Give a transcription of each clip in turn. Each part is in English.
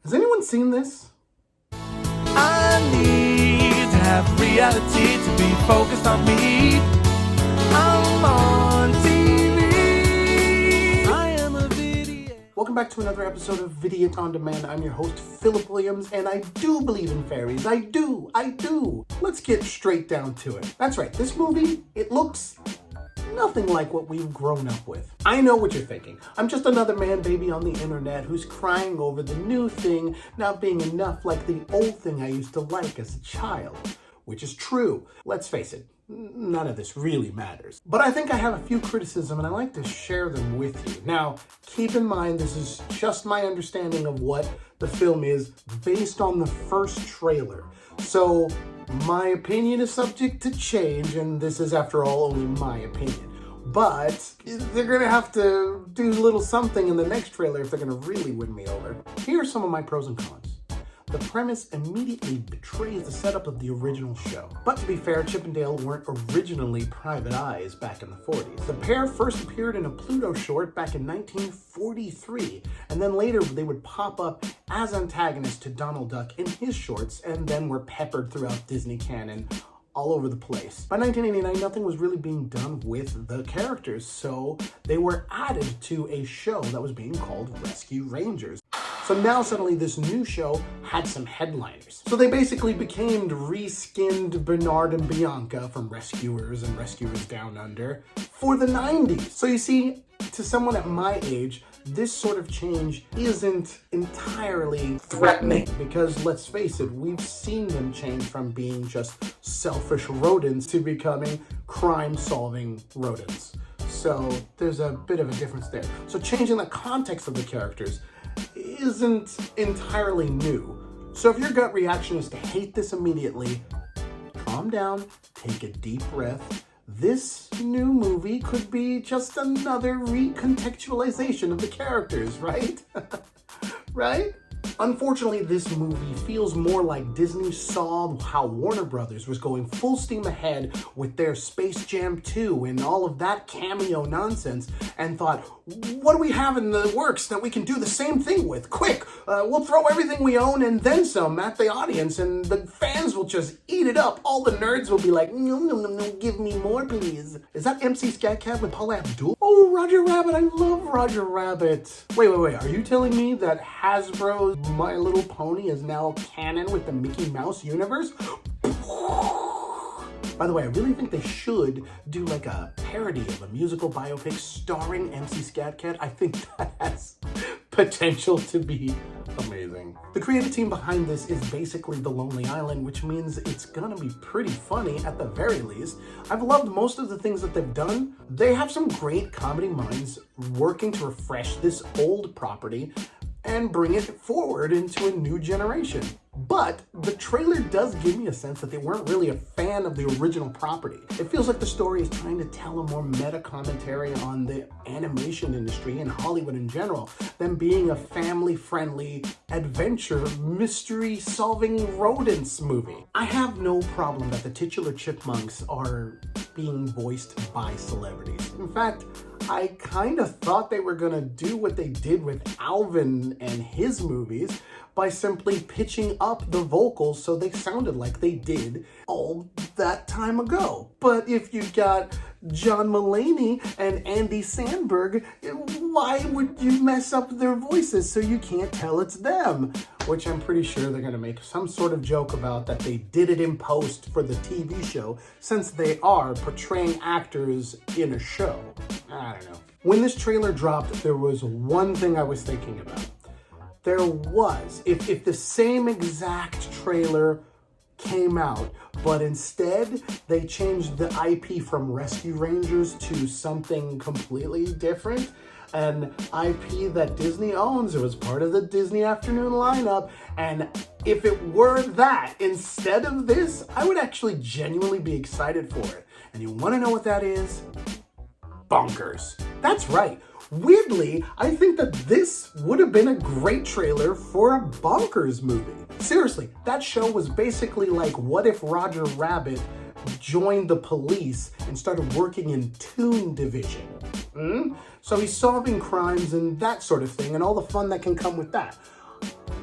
Has anyone seen this? I need to have reality to be focused on me. I'm on TV. I am a Vidiot. Welcome back to another episode of Vidiot On Demand. I'm your host, Fillip Williams, and I do believe in fairies. I do. Let's get straight down to it. That's right, this movie, it looks nothing like what we've grown up with. I know what you're thinking. I'm just another man baby on the internet who's crying over the new thing not being enough like the old thing I used to like as a child. Which is true. Let's face it, none of this really matters. But I think I have a few criticisms and I like to share them with you. Now, keep in mind this is just my understanding of what the film is based on the first trailer. So my opinion is subject to change, and this is, after all, only my opinion. But they're going to have to do a little something in the next trailer if they're going to really win me over. Here are some of my pros and cons. The premise immediately betrays the setup of the original show. But to be fair, Chip and Dale weren't originally private eyes back in the 40s. The pair first appeared in a Pluto short back in 1943, and then later they would pop up as antagonists to Donald Duck in his shorts, and then were peppered throughout Disney canon all over the place. By 1989, nothing was really being done with the characters, so they were added to a show that was being called Rescue Rangers. So now suddenly this new show had some headliners. So they basically became reskinned Bernard and Bianca from Rescuers and Rescuers Down Under for the 90s. So you see, to someone at my age, this sort of change isn't entirely threatening because, let's face it, we've seen them change from being just selfish rodents to becoming crime-solving rodents. So there's a bit of a difference there. So changing the context of the characters isn't entirely new. So if your gut reaction is to hate this immediately, calm down, take a deep breath. This new movie could be just another recontextualization of the characters, right? Right? Unfortunately, this movie feels more like Disney saw how Warner Brothers was going full steam ahead with their Space Jam 2 and all of that cameo nonsense and thought, what do we have in the works that we can do the same thing with? Quick, we'll throw everything we own and then some at the audience and the fans will just eat it up. All the nerds will be like, no, give me more, please. Is that MC Scat Cat with Paula Abdul? Oh, Roger Rabbit, I love Roger Rabbit. Wait, are you telling me that Hasbro's My Little Pony is now canon with the Mickey Mouse universe? By the way, I really think they should do like a parody of a musical biopic starring MC Scat Cat. I think that has potential to be amazing. The creative team behind this is basically The Lonely Island, which means it's gonna be pretty funny at the very least. I've loved most of the things that they've done. They have some great comedy minds working to refresh this old property and bring it forward into a new generation. But the trailer does give me a sense that they weren't really a fan of the original property. It feels like the story is trying to tell a more meta commentary on the animation industry and Hollywood in general than being a family-friendly adventure mystery-solving rodents movie. I have no problem that the titular chipmunks are being voiced by celebrities. In fact, I kind of thought they were gonna do what they did with Alvin and his movies by simply pitching up the vocals so they sounded like they did all that time ago. But if you got John Mulaney and Andy Samberg, why would you mess up their voices so you can't tell it's them? Which I'm pretty sure they're gonna make some sort of joke about that they did it in post for the TV show since they are portraying actors in a show. I don't know. When this trailer dropped, there was one thing I was thinking about. There was, if the same exact trailer came out, but instead they changed the IP from Rescue Rangers to something completely different, an IP that Disney owns, it was part of the Disney Afternoon lineup, and if it were that instead of this, I would actually genuinely be excited for it. And you want to know what that is? Bonkers. That's right. Weirdly, I think that this would have been a great trailer for a Bonkers movie. Seriously, that show was basically like, what if Roger Rabbit joined the police and started working in Toon Division? So he's solving crimes and that sort of thing and all the fun that can come with that.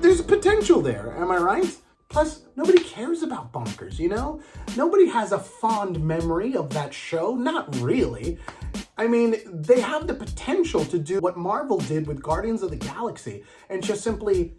there's potential there, am I right? Plus, nobody cares about Bonkers, you know? Nobody has a fond memory of that show, not really. I mean, they have the potential to do what Marvel did with Guardians of the Galaxy and just simply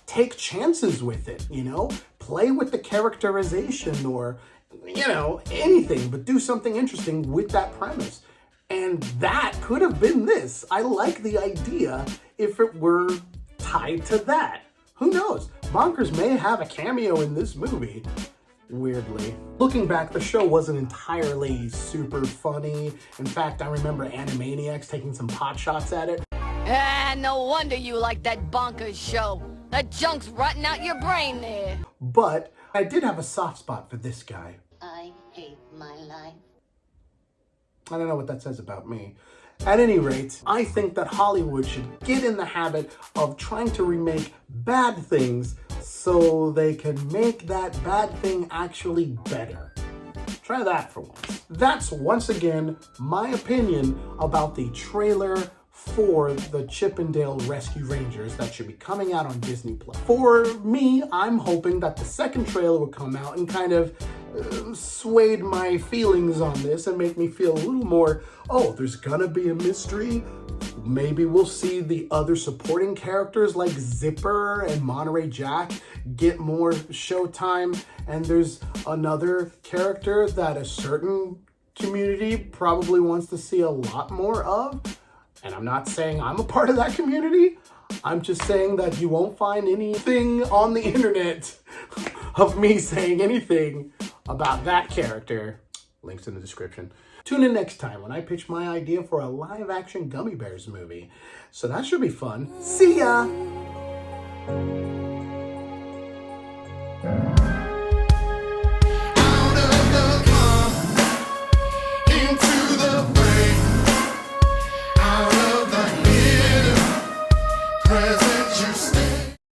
take chances with it, you know? Play with the characterization or, you know, anything, but do something interesting with that premise. And that could have been this. I like the idea if it were tied to that. Who knows? Bonkers may have a cameo in this movie. Weirdly. Looking back, the show wasn't entirely super funny. In fact, I remember Animaniacs taking some pot shots at it. No wonder you like that Bonkers show. That junk's rotting out your brain there. But I did have a soft spot for this guy. I hate my life. I don't know what that says about me. At any rate, I think that Hollywood should get in the habit of trying to remake bad things so they can make that bad thing actually better. Try that for once. That's once again my opinion about the trailer for the Chip 'n Dale Rescue Rangers that should be coming out on Disney+. For me, I'm hoping that the second trailer will come out and kind of swayed my feelings on this and make me feel a little more, oh, there's gonna be a mystery. Maybe we'll see the other supporting characters like Zipper and Monterey Jack get more showtime. And there's another character that a certain community probably wants to see a lot more of. And I'm not saying I'm a part of that community. I'm just saying that you won't find anything on the internet of me saying anything about that character. Links in the description. Tune in next time when I pitch my idea for a live-action Gummy Bears movie. So that should be fun. See ya! Out of the car, into